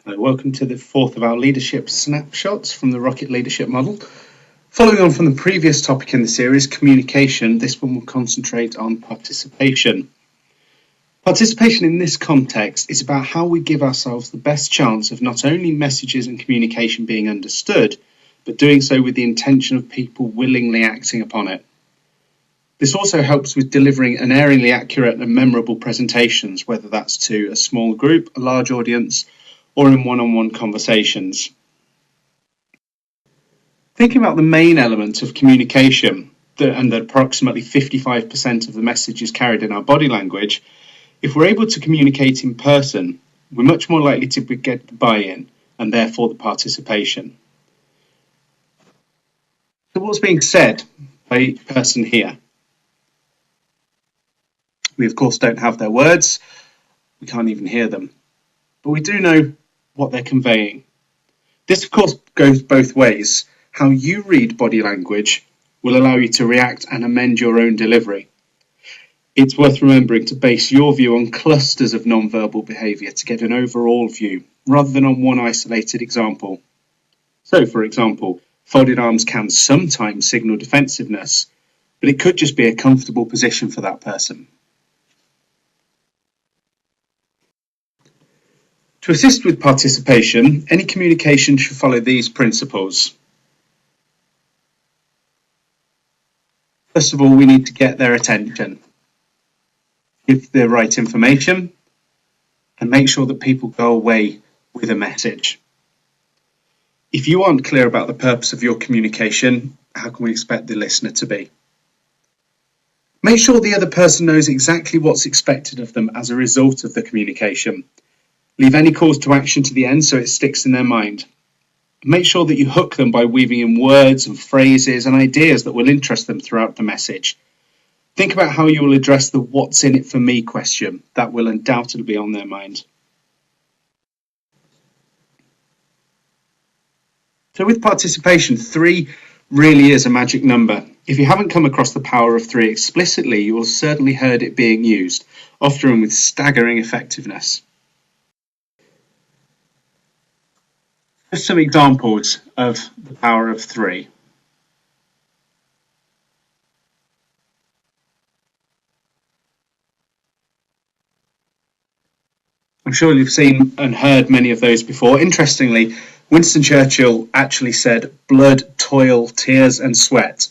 Welcome to the fourth of our leadership snapshots from the Rocket Leadership Model. Following on from the previous topic in the series, communication, this one will concentrate on participation. Participation in this context is about how we give ourselves the best chance of not only messages and communication being understood, but doing so with the intention of people willingly acting upon it. This also helps with delivering unerringly accurate and memorable presentations, whether that's to a small group, a large audience, or in one-on-one conversations. Thinking about the main element of communication, and that approximately 55% of the message is carried in our body language, if we're able to communicate in person, we're much more likely to get the buy-in and therefore the participation. So what's being said by each person here? We of course don't have their words, we can't even hear them, but we do know what they're conveying. This of course goes both ways. How you read body language will allow you to react and amend your own delivery. It's worth remembering to base your view on clusters of non-verbal behaviour to get an overall view, rather than on one isolated example. So, for example, folded arms can sometimes signal defensiveness, but it could just be a comfortable position for that person. To assist with participation, any communication should follow these principles. First of all, we need to get their attention, give the right information, and make sure that people go away with a message. If you aren't clear about the purpose of your communication, how can we expect the listener to be? Make sure the other person knows exactly what's expected of them as a result of the communication. Leave any calls to action to the end so it sticks in their mind. Make sure that you hook them by weaving in words and phrases and ideas that will interest them throughout the message. Think about how you will address the "what's in it for me" question. That will undoubtedly be on their mind. So with participation, 3 really is a magic number. If you haven't come across the power of 3 explicitly, you will certainly heard it being used, often with staggering effectiveness. Just some examples of the power of 3. I'm sure you've seen and heard many of those before. Interestingly, Winston Churchill actually said blood, toil, tears and sweat,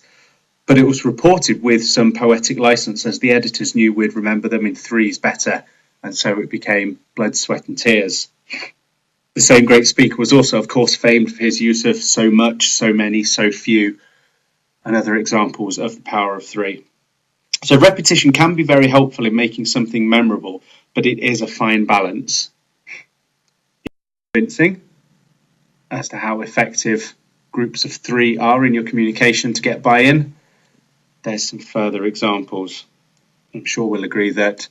but it was reported with some poetic license, as the editors knew we'd remember them in 3s better, and so it became blood, sweat and tears. The same great speaker was also, of course, famed for his use of so much, so many, so few, and other examples of the power of 3. So repetition can be very helpful in making something memorable, but it is a fine balance. Convincing as to how effective groups of 3 are in your communication to get buy-in. There's some further examples. I'm sure we'll agree that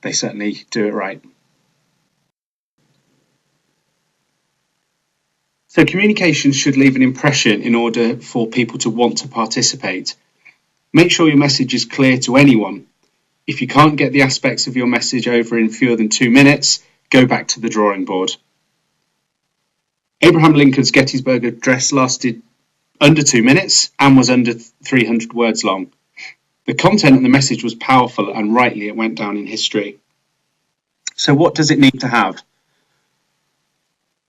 they certainly do it right. So communication should leave an impression in order for people to want to participate. Make sure your message is clear to anyone. If you can't get the aspects of your message over in fewer than 2 minutes, go back to the drawing board. Abraham Lincoln's Gettysburg Address lasted under 2 minutes and was under 300 words long. The content of the message was powerful, and rightly it went down in history. So what does it need to have?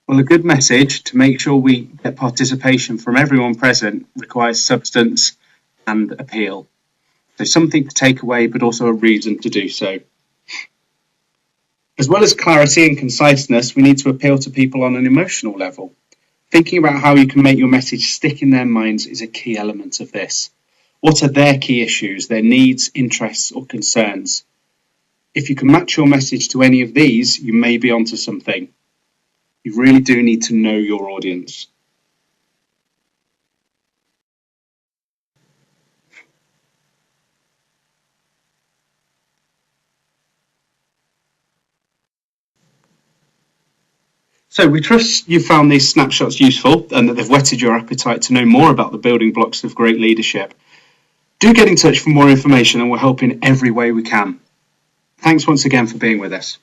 Well, a good message, to make sure we get participation from everyone present, requires substance and appeal. So something to take away, but also a reason to do so. As well as clarity and conciseness, we need to appeal to people on an emotional level. Thinking about how you can make your message stick in their minds is a key element of this. What are their key issues, their needs, interests, or concerns? If you can match your message to any of these, you may be onto something. You really do need to know your audience. So we trust you found these snapshots useful and that they've whetted your appetite to know more about the building blocks of great leadership. Do get in touch for more information and we'll help in every way we can. Thanks once again for being with us.